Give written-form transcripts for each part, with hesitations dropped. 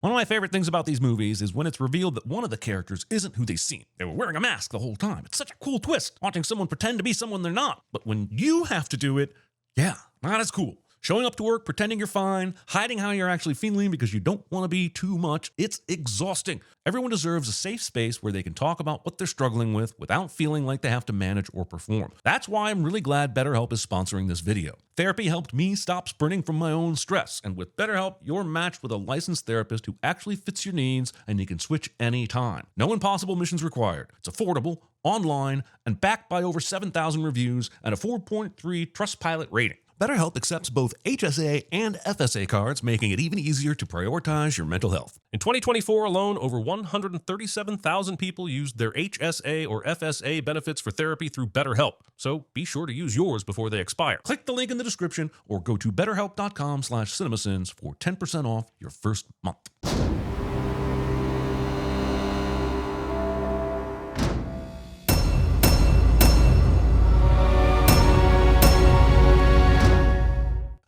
One of my favorite things about these movies is when it's revealed that one of the characters isn't who they seem. They were wearing a mask the whole time. It's such a cool twist, watching someone pretend to be someone they're not. But when you have to do it, yeah, not as cool. Showing up to work, pretending you're fine, hiding how you're actually feeling because you don't want to be too much. It's exhausting. Everyone deserves a safe space where they can talk about what they're struggling with without feeling like they have to manage or perform. That's why I'm really glad BetterHelp is sponsoring this video. Therapy helped me stop sprinting from my own stress. And with BetterHelp, you're matched with a licensed therapist who actually fits your needs and you can switch anytime. No impossible missions required. It's affordable, online, and backed by over 7,000 reviews and a 4.3 Trustpilot rating. BetterHelp accepts both HSA and FSA cards, making it even easier to prioritize your mental health. In 2024 alone, over 137,000 people used their HSA or FSA benefits for therapy through BetterHelp. So be sure to use yours before they expire. Click the link in the description or go to betterhelp.com/CinemaSins for 10% off your first month.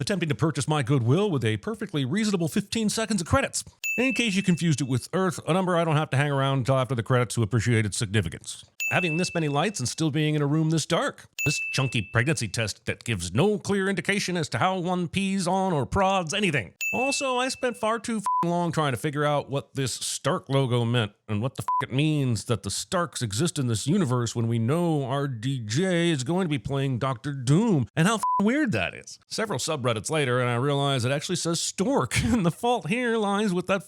Attempting to purchase my goodwill with a perfectly reasonable 15 seconds of credits. In case you confused it with Earth, a number I don't have to hang around until after the credits to appreciate its significance. Having this many lights and still being in a room this dark. This chunky pregnancy test that gives no clear indication as to how one pees on or prods anything. Also, I spent far too long trying to figure out what this Stark logo meant and what the it means that the Starks exist in this universe when we know our DJ is going to be playing Dr. Doom and how weird that is. Several subreddits later and I realized it actually says Stork and the fault here lies with that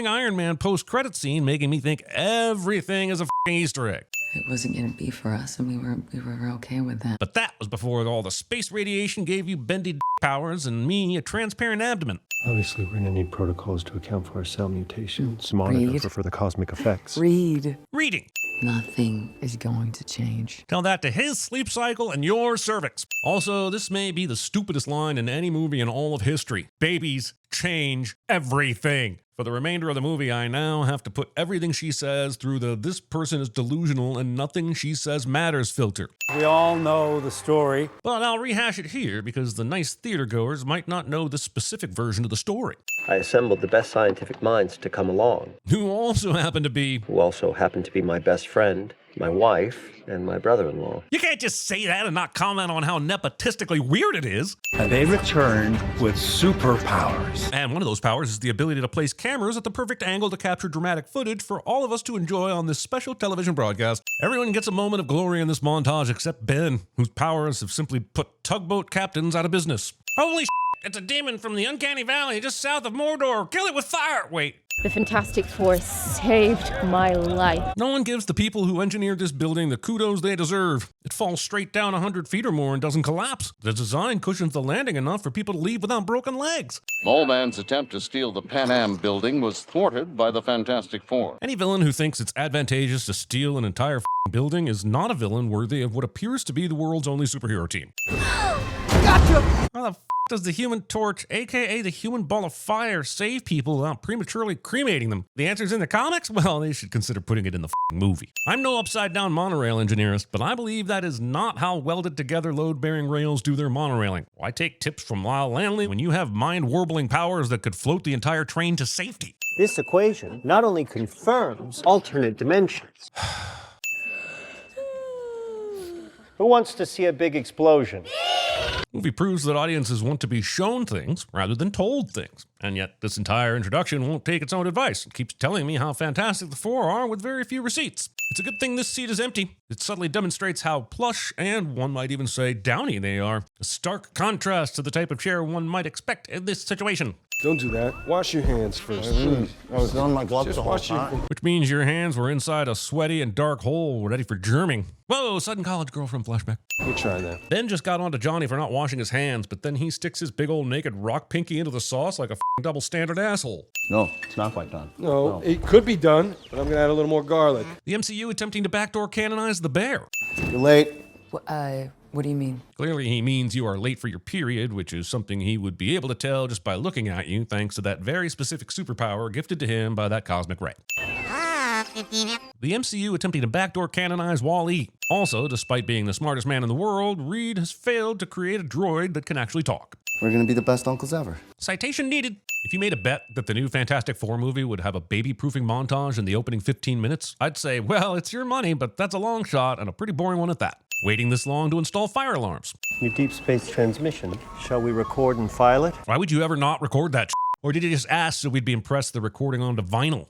Iron Man post-credit scene making me think everything is a Easter egg. It wasn't going to be for us, and we were okay with that. But that was before all the space radiation gave you bendy powers and me a transparent abdomen. Obviously, we're going to need protocols to account for our cell mutations, monitor for further cosmic effects. Reading. Nothing is going to change. Tell that to his sleep cycle and your cervix. Also, this may be the stupidest line in any movie in all of history. Babies change everything. For the remainder of the movie, I now have to put everything she says through the "this person is delusional and nothing she says matters" filter. We all know the story. But I'll rehash it here because the nice theater goers might not know the specific version of the story. I assembled the best scientific minds to come along. Who also happened to be my best friend, my wife, and my brother-in-law. You can't just say that and not comment on how nepotistically weird it is. And they returned with superpowers. And one of those powers is the ability to place cameras at the perfect angle to capture dramatic footage for all of us to enjoy on this special television broadcast. Everyone gets a moment of glory in this montage except Ben, whose powers have simply put tugboat captains out of business. Holy it's a demon from the Uncanny Valley just south of Mordor. Kill it with fire. Wait. The Fantastic Four saved my life. No one gives the people who engineered this building the kudos they deserve. It falls straight down 100 feet or more and doesn't collapse. The design cushions the landing enough for people to leave without broken legs. Mole Man's attempt to steal the Pan Am building was thwarted by the Fantastic Four. Any villain who thinks it's advantageous to steal an entire building is not a villain worthy of what appears to be the world's only superhero team. Gotcha! How the does the Human Torch, aka the Human Ball of Fire, save people without prematurely cremating them? The answer's in the comics? Well, they should consider putting it in the movie. I'm no upside-down monorail engineerist, but I believe that is not how welded-together load-bearing rails do their monorailing. Why take tips from Lyle Lanley when you have mind-warbling powers that could float the entire train to safety? This equation not only confirms alternate dimensions. Who wants to see a big explosion? Movie proves that audiences want to be shown things rather than told things. And yet this entire introduction won't take its own advice. It keeps telling me how fantastic the four are with very few receipts. It's a good thing this seat is empty. It subtly demonstrates how plush and one might even say downy they are. A stark contrast to the type of chair one might expect in this situation. Don't do that. Wash your hands first, please. I was on my gloves the whole time. Which means your hands were inside a sweaty and dark hole ready for germing. Whoa, sudden college girlfriend flashback. We'll try that. Ben just got on to Johnny for not washing his hands, but then he sticks his big old naked rock pinky into the sauce like a double standard asshole. No, it's not quite done. No, it could be done, but I'm gonna add a little more garlic. The MCU attempting to backdoor canonize the bear. You're late. What do you mean? Clearly he means you are late for your period, which is something he would be able to tell just by looking at you, thanks to that very specific superpower gifted to him by that cosmic ray. The MCU attempting to backdoor canonize Wall-E. Also, despite being the smartest man in the world, Reed has failed to create a droid that can actually talk. We're gonna be the best uncles ever. Citation needed. If you made a bet that the new Fantastic Four movie would have a baby-proofing montage in the opening 15 minutes, I'd say, well, it's your money, but that's a long shot and a pretty boring one at that. Waiting this long to install fire alarms. New deep space transmission. Shall we record and file it? Why would you ever not record that shit? Or did you just ask so we'd be impressed the recording onto vinyl?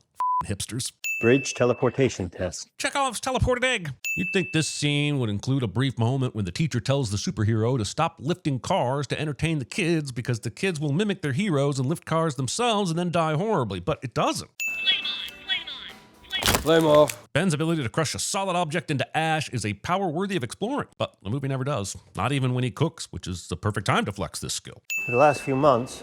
Hipsters. Bridge teleportation test. Chekhov's teleported egg. You'd think this scene would include a brief moment when the teacher tells the superhero to stop lifting cars to entertain the kids because the kids will mimic their heroes and lift cars themselves and then die horribly, but it doesn't. Flame off. Ben's ability to crush a solid object into ash is a power worthy of exploring, but the movie never does. Not even when he cooks, which is the perfect time to flex this skill. For the last few months,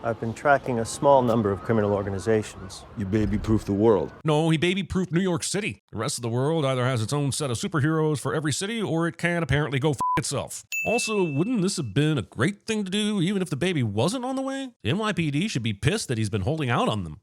I've been tracking a small number of criminal organizations. You baby-proof the world. No, he baby-proofed New York City. The rest of the world either has its own set of superheroes for every city, or it can apparently go f itself. Also, wouldn't this have been a great thing to do even if the baby wasn't on the way? The NYPD should be pissed that he's been holding out on them.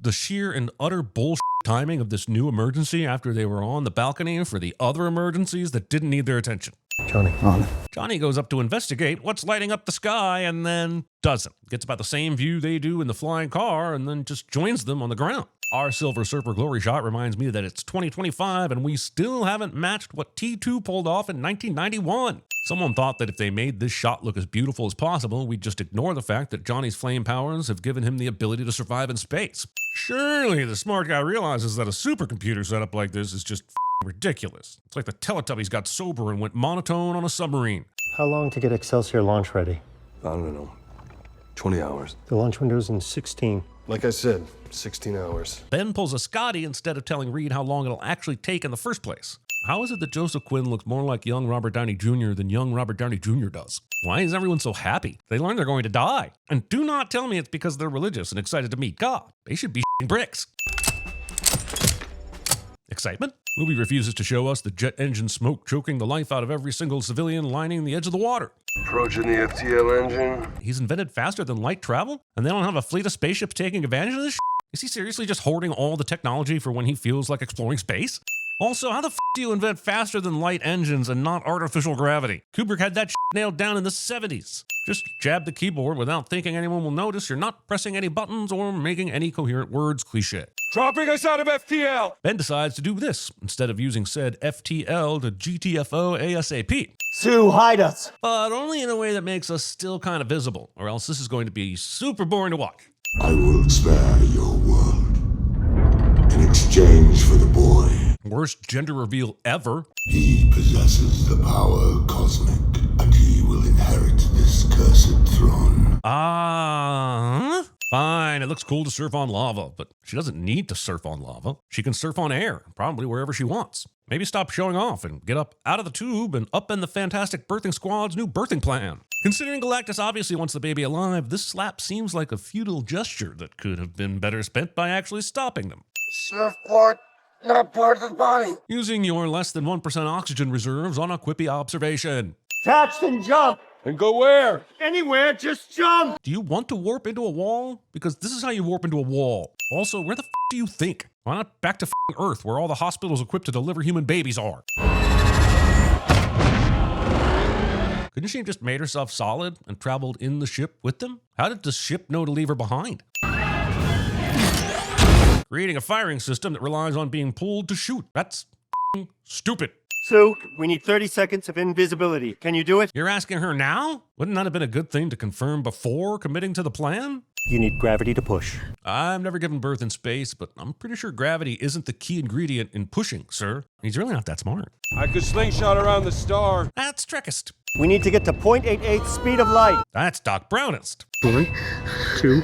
The sheer and utter bullshit timing of this new emergency after they were on the balcony for the other emergencies that didn't need their attention. Johnny, on. Johnny goes up to investigate what's lighting up the sky and then doesn't. Gets about the same view they do in the flying car and then just joins them on the ground. Our Silver Surfer glory shot reminds me that it's 2025 and we still haven't matched what T2 pulled off in 1991. Someone thought that if they made this shot look as beautiful as possible, we'd just ignore the fact that Johnny's flame powers have given him the ability to survive in space. Surely the smart guy realizes that a supercomputer setup like this is just ridiculous. It's like the Teletubbies got sober and went monotone on a submarine. How long to get Excelsior launch ready? I don't know. 20 hours. The launch window's in 16. Like I said, 16 hours. Ben pulls a Scotty instead of telling Reed how long it'll actually take in the first place. How is it that Joseph Quinn looks more like young Robert Downey Jr. than young Robert Downey Jr. does? Why is everyone so happy? They learn they're going to die. And do not tell me it's because they're religious and excited to meet God. They should be shitting bricks. Excitement? Movie refuses to show us the jet engine smoke choking the life out of every single civilian lining the edge of the water. Approaching the FTL engine. He's invented faster than light travel? And they don't have a fleet of spaceships taking advantage of this shit? Is he seriously just hoarding all the technology for when he feels like exploring space? Also, how the f do you invent faster than light engines and not artificial gravity? Kubrick had that shit nailed down in the 70s. Just jab the keyboard without thinking anyone will notice you're not pressing any buttons or making any coherent words cliché. Dropping us out of FTL! Ben decides to do this instead of using said FTL to GTFO ASAP. Sue, hide us! But only in a way that makes us still kind of visible, or else this is going to be super boring to watch. I will spare your world in exchange for the boy. Worst gender reveal ever. He possesses the power cosmic, and he will inherit this cursed throne. Fine, it looks cool to surf on lava, but she doesn't need to surf on lava. She can surf on air, probably wherever she wants. Maybe stop showing off and get up out of the tube and up in the Fantastic Birthing Squad's new birthing plan. Considering Galactus obviously wants the baby alive, this slap seems like a futile gesture that could have been better spent by actually stopping them. Surfboard, not part of the body. Using your less than 1% oxygen reserves on a quippy observation. Attached and jump! And go where? Anywhere, just jump! Do you want to warp into a wall? Because this is how you warp into a wall. Also, where the f do you think? Why not back to Earth, where all the hospitals equipped to deliver human babies are? Couldn't she have just made herself solid and traveled in the ship with them? How did the ship know to leave her behind? Creating a firing system that relies on being pulled to shoot. That's stupid. Sue, we need 30 seconds of invisibility. Can you do it? You're asking her now? Wouldn't that have been a good thing to confirm before committing to the plan? You need gravity to push. I've never given birth in space, but I'm pretty sure gravity isn't the key ingredient in pushing, sir. He's really not that smart. I could slingshot around the star. That's Trekkist. We need to get to 0.88 speed of light. That's Doc Brownist. 1, 2,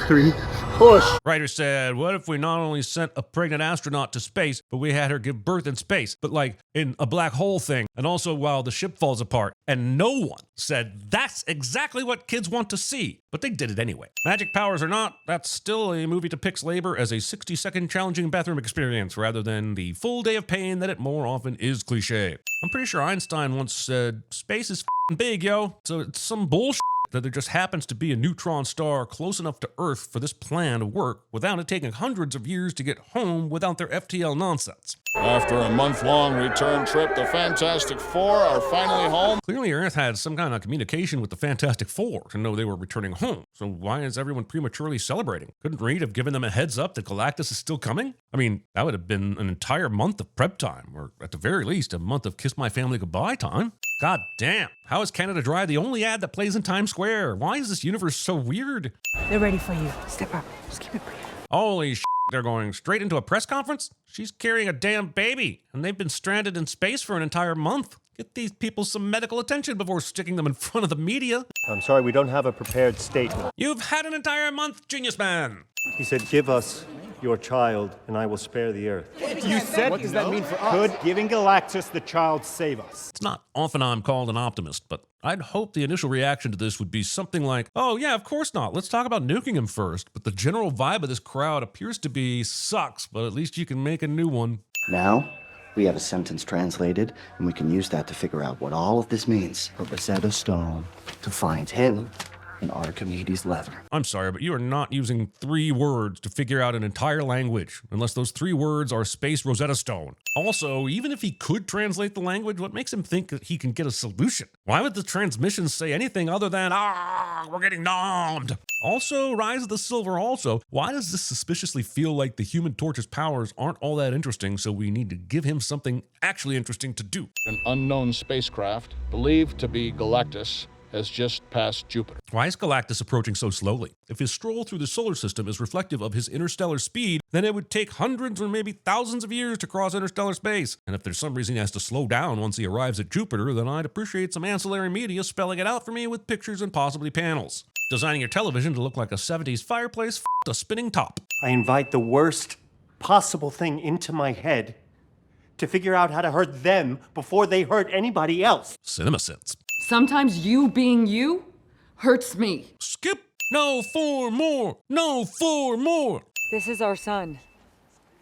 3. Push. Writer said, what if we not only sent a pregnant astronaut to space, but we had her give birth in space, but like in a black hole thing, and also while the ship falls apart? And no one said that's exactly what kids want to see, but they did it anyway. Magic powers or not, that's still a movie depicts labor as a 60-second challenging bathroom experience rather than the full day of pain that it more often is cliche. I'm pretty sure Einstein once said, space is f***ing big, yo, so it's some bullshit that there just happens to be a neutron star close enough to Earth for this plan to work without it taking hundreds of years to get home without their FTL nonsense. After a month-long return trip, the Fantastic Four are finally home. Clearly, Earth had some kind of communication with the Fantastic Four to know they were returning home. So why is everyone prematurely celebrating? Couldn't Reed have given them a heads up that Galactus is still coming? I mean, that would have been an entire month of prep time, or at the very least, a month of kiss my family goodbye time. God damn, how is Canada Dry the only ad that plays in Times Square? Why is this universe so weird? They're ready for you. Step up. Just keep it brief. Holy shit, they're going straight into a press conference? She's carrying a damn baby, and they've been stranded in space for an entire month. Get these people some medical attention before sticking them in front of the media. I'm sorry, we don't have a prepared statement. You've had an entire month, genius man. He said, give us your child, and I will spare the earth. You said, what does that mean for us? Could giving Galactus the child save us? It's not often I'm called an optimist, but I'd hope the initial reaction to this would be something like, oh yeah, of course not. Let's talk about nuking him first. But the general vibe of this crowd appears to be, sucks, but at least you can make a new one. Now, we have a sentence translated, and we can use that to figure out what all of this means for Rosetta Stone to find him in Archimedes' leather. I'm sorry, but you are not using 3 words to figure out an entire language, unless those 3 words are Space Rosetta Stone. Also, even if he could translate the language, what makes him think that he can get a solution? Why would the transmissions say anything other than, we're getting nommed? Also, Rise of the Silver also, why does this suspiciously feel like the Human Torch's powers aren't all that interesting, so we need to give him something actually interesting to do? An unknown spacecraft, believed to be Galactus, has just passed Jupiter. Why is Galactus approaching so slowly? If his stroll through the solar system is reflective of his interstellar speed, then it would take hundreds or maybe thousands of years to cross interstellar space. And if there's some reason he has to slow down once he arrives at Jupiter, then I'd appreciate some ancillary media spelling it out for me with pictures and possibly panels. Designing your television to look like a 70s fireplace f***ed a spinning top. I invite the worst possible thing into my head to figure out how to hurt them before they hurt anybody else. CinemaSins. Sometimes you being you hurts me. Skip. No, 4 more. No, 4 more. This is our son,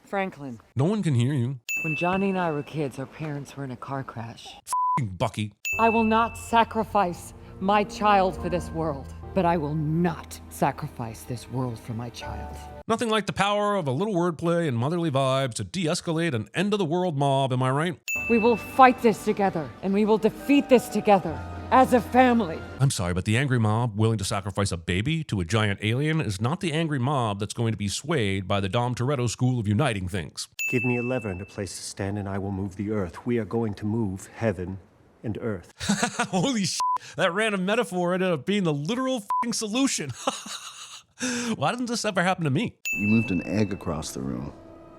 Franklin. No one can hear you. When Johnny and I were kids, our parents were in a car crash. Bucky. I will not sacrifice my child for this world, but I will not sacrifice this world for my child. Nothing like the power of a little wordplay and motherly vibes to de-escalate an end-of-the-world mob, am I right? We will fight this together, and we will defeat this together, as a family. I'm sorry, but the angry mob willing to sacrifice a baby to a giant alien is not the angry mob that's going to be swayed by the Dom Toretto school of uniting things. Give me a lever and a place to stand, and I will move the earth. We are going to move heaven and earth. Holy shit, that random metaphor ended up being the literal f***ing solution. Why didn't this ever happen to me? You moved an egg across the room.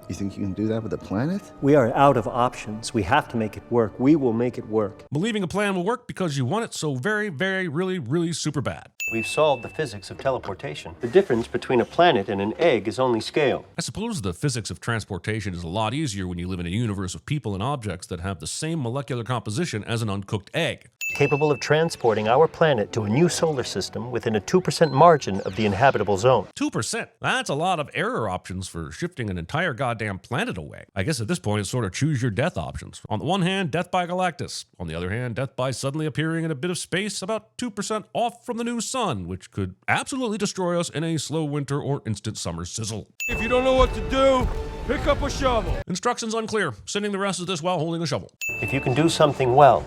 You think you can do that with a planet? We are out of options. We have to make it work. We will make it work. Believing a plan will work because you want it so very, very, really, really super bad. We've solved the physics of teleportation. The difference between a planet and an egg is only scale. I suppose the physics of transportation is a lot easier when you live in a universe of people and objects that have the same molecular composition as an uncooked egg. Capable of transporting our planet to a new solar system within a 2% margin of the inhabitable zone. 2%? That's a lot of error options for shifting an entire goddamn planet away. I guess at this point it's sort of choose your death options. On the one hand, death by Galactus. On the other hand, death by suddenly appearing in a bit of space about 2% off from the new sun, which could absolutely destroy us in a slow winter or instant summer sizzle. If you don't know what to do, pick up a shovel. Instructions unclear. Sending the rest of this while holding a shovel. If you can do something well,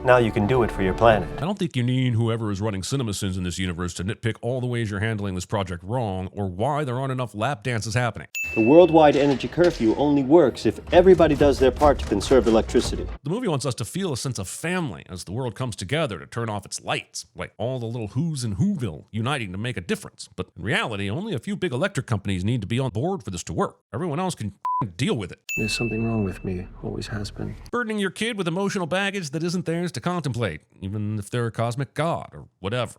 now you can do it for your planet. I don't think you need whoever is running CinemaSins in this universe to nitpick all the ways you're handling this project wrong or why there aren't enough lap dances happening. The worldwide energy curfew only works if everybody does their part to conserve electricity. The movie wants us to feel a sense of family as the world comes together to turn off its lights, like all the little who's in Whoville uniting to make a difference. But in reality, only a few big electric companies need to be on board for this to work. Everyone else can deal with it. There's something wrong with me. Always has been. Burdening your kid with emotional baggage that isn't theirs to contemplate, even if they're a cosmic god or whatever.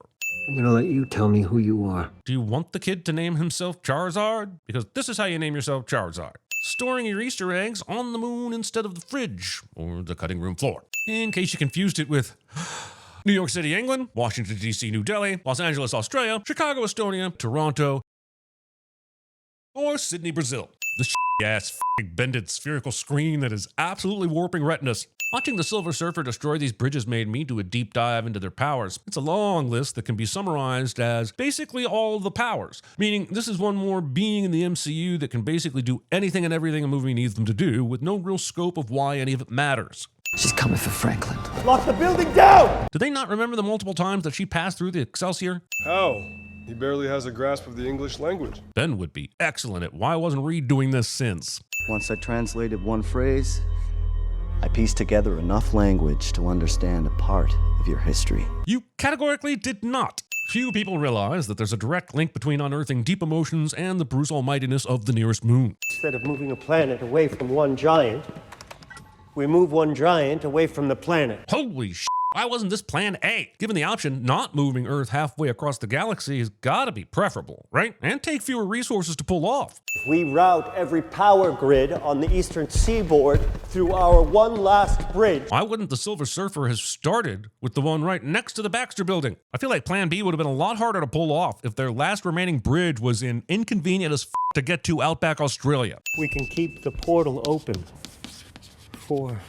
I'm gonna let you tell me who you are. Do you want the kid to name himself Charizard? Because this is how you name yourself Charizard. Storing your Easter eggs on the moon instead of the fridge or the cutting room floor. In case you confused it with New York City, England, Washington, D.C., New Delhi, Los Angeles, Australia, Chicago, Estonia, Toronto, or Sydney, Brazil. This ass bended spherical screen that is absolutely warping retinas. Watching the Silver Surfer destroy these bridges made me do a deep dive into their powers. It's a long list that can be summarized as basically all the powers, meaning this is one more being in the MCU that can basically do anything and everything a movie needs them to do with no real scope of why any of it matters. She's coming for Franklin. Lock the building down! Do they not remember the multiple times that she passed through the Excelsior? How? He barely has a grasp of the English language. Ben would be excellent at why wasn't Reed doing this since. Once I translated one phrase, I pieced together enough language to understand a part of your history. You categorically did not. Few people realize that there's a direct link between unearthing deep emotions and the Bruce Almightiness of the nearest moon. Instead of moving a planet away from one giant, we move one giant away from the planet. Holy shit. Why wasn't this plan A? Given the option, not moving Earth halfway across the galaxy has got to be preferable, right? And take fewer resources to pull off. We route every power grid on the eastern seaboard through our one last bridge. Why wouldn't the Silver Surfer have started with the one right next to the Baxter building? I feel like plan B would have been a lot harder to pull off if their last remaining bridge was in inconvenient as to get to outback Australia. We can keep the portal open for...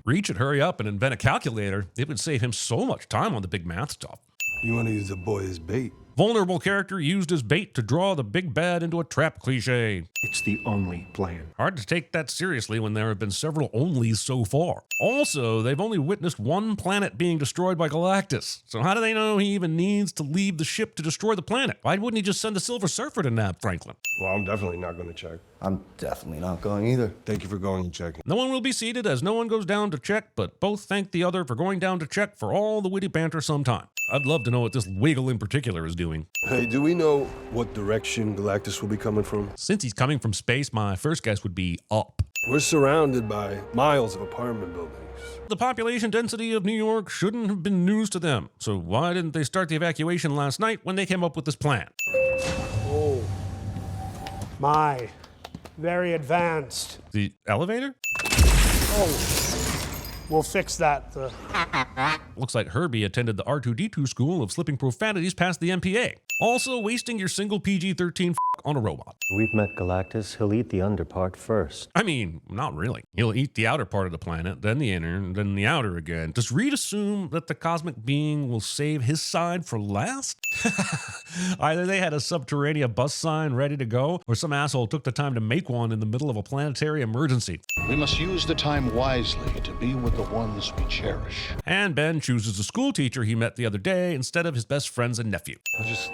Reed should hurry up and invent a calculator. It would save him so much time on the big math stuff. You want to use the boy as bait? Vulnerable character used as bait to draw the big bad into a trap cliche. It's the only plan. Hard to take that seriously when there have been several onlys so far. Also, they've only witnessed one planet being destroyed by Galactus. So how do they know he even needs to leave the ship to destroy the planet? Why wouldn't he just send the Silver Surfer to nab Franklin? Well, I'm definitely not going to check. I'm definitely not going either. Thank you for going and checking. No one will be seated as no one goes down to check, but both thank the other for going down to check for all the witty banter sometime. I'd love to know what this wiggle in particular is doing. Hey, do we know what direction Galactus will be coming from? Since he's coming from space, my first guess would be up. We're surrounded by miles of apartment buildings. The population density of New York shouldn't have been news to them. So why didn't they start the evacuation last night when they came up with this plan? Oh, my. Very advanced. The elevator? Oh, we'll fix that. Looks like Herbie attended the R2-D2 school of slipping profanities past the MPA. Also wasting your single PG-13 on a robot. We've met Galactus. He'll eat the underpart first. I mean, not really. He'll eat the outer part of the planet, then the inner, and then the outer again. Does Reed assume that the cosmic being will save his side for last? Either they had a subterranean bus sign ready to go, or some asshole took the time to make one in the middle of a planetary emergency. We must use the time wisely to be with the ones we cherish. And Ben chooses a school teacher he met the other day instead of his best friends and nephew. I just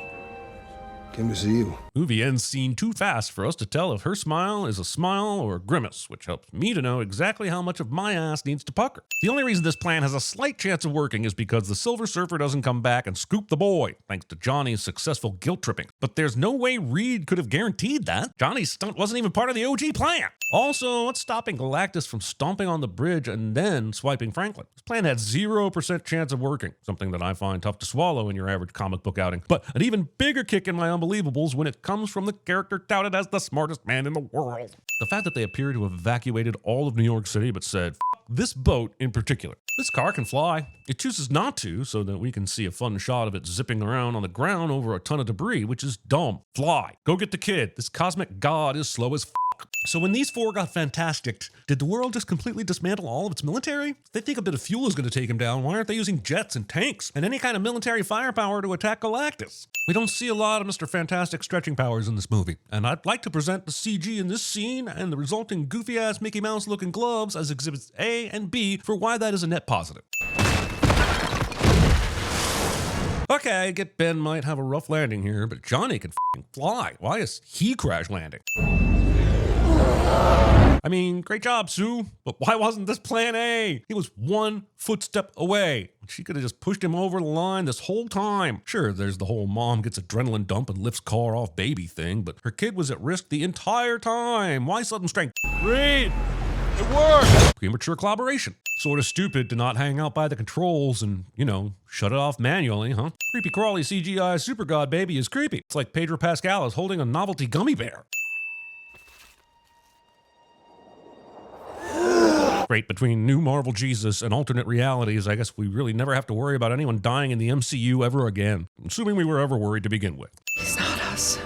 came to see you. Movie ends scene too fast for us to tell if her smile is a smile or a grimace, which helps me to know exactly how much of my ass needs to pucker. The only reason this plan has a slight chance of working is because the Silver Surfer doesn't come back and scoop the boy, thanks to Johnny's successful guilt tripping. But there's no way Reed could have guaranteed that. Johnny's stunt wasn't even part of the OG plan. Also, what's stopping Galactus from stomping on the bridge and then swiping Franklin? This plan had 0% chance of working, something that I find tough to swallow in your average comic book outing. But an even bigger kick in my unbelievables when it comes from the character touted as the smartest man in the world. The fact that they appear to have evacuated all of New York City but said, "F this boat in particular. This car can fly." It chooses not to so that we can see a fun shot of it zipping around on the ground over a ton of debris, which is dumb. Fly. Go get the kid. This cosmic god is slow as f. So when these four got fantastic, did the world just completely dismantle all of its military? They think a bit of fuel is going to take him down. Why aren't they using jets and tanks and any kind of military firepower to attack Galactus? We don't see a lot of Mr. Fantastic stretching powers in this movie, and I'd like to present the CG in this scene and the resulting goofy-ass Mickey Mouse looking gloves as exhibits A and B for why that is a net positive. Okay, I get Ben might have a rough landing here, but Johnny can f***ing fly. Why is he crash landing? I mean, great job, Sue, but why wasn't this plan A? He was one footstep away. She could have just pushed him over the line this whole time. Sure, there's the whole mom gets adrenaline dump and lifts car off baby thing, but her kid was at risk the entire time. Why sudden strength? Reed! It worked! Premature collaboration. Sort of stupid to not hang out by the controls and, shut it off manually, huh? Creepy crawly CGI super god baby is creepy. It's like Pedro Pascal is holding a novelty gummy bear. Great, between new Marvel Jesus and alternate realities, I guess we really never have to worry about anyone dying in the MCU ever again. Assuming we were ever worried to begin with. He's not us.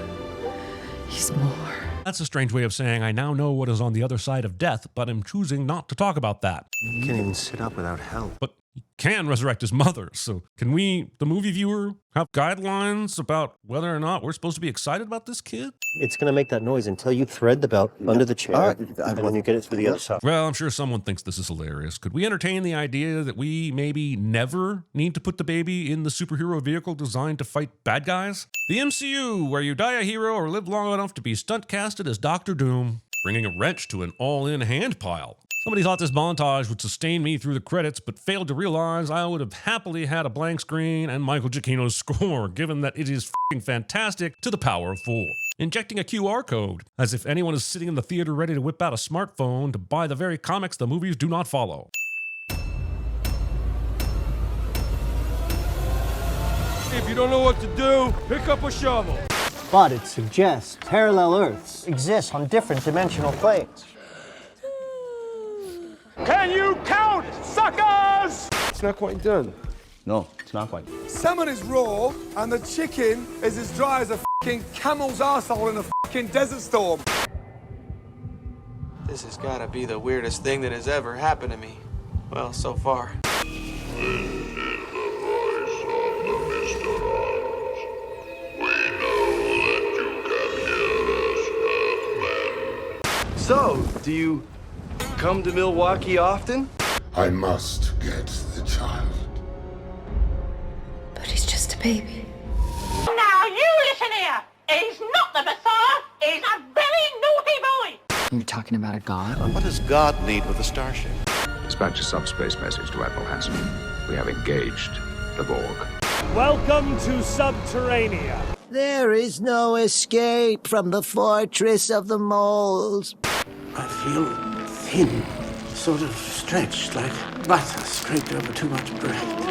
is more. That's a strange way of saying I now know what is on the other side of death, but I'm choosing not to talk about that. You can't even sit up without help. But he can resurrect his mother, so can we, the movie viewer, have guidelines about whether or not we're supposed to be excited about this kid? It's going to make that noise until you thread the belt under the chair, and then you get it through the other side. Well, I'm sure someone thinks this is hilarious. Could we entertain the idea that we maybe never need to put the baby in the superhero vehicle designed to fight bad guys? The MCU, where you die a hero or live long enough to be stunt casted as Doctor Doom, bringing a wrench to an all-in hand pile. Somebody thought this montage would sustain me through the credits, but failed to realize I would have happily had a blank screen and Michael Giacchino's score, given that it is f***ing fantastic to the power of 4. Injecting a QR code, as if anyone is sitting in the theater ready to whip out a smartphone to buy the very comics the movies do not follow. If you don't know what to do, pick up a shovel. But it suggests parallel Earths exist on different dimensional planes. Can you count, suckers? It's not quite done. No, it's not quite. Salmon is raw, and the chicken is as dry as a f***ing camel's arsehole in a f***ing desert storm. This has got to be the weirdest thing that has ever happened to me. Well, so far. So, do you come to Milwaukee often? I must get the child. But he's just a baby. Now you listen here. He's not the Messiah. He's a very naughty boy. You're talking about a god? What does God need with a starship? Dispatch a subspace message to Admiral Hansen. We have engaged the Borg. Welcome to Subterranea. There is no escape from the fortress of the moles. I feel thin, sort of stretched, like butter scraped over too much bread.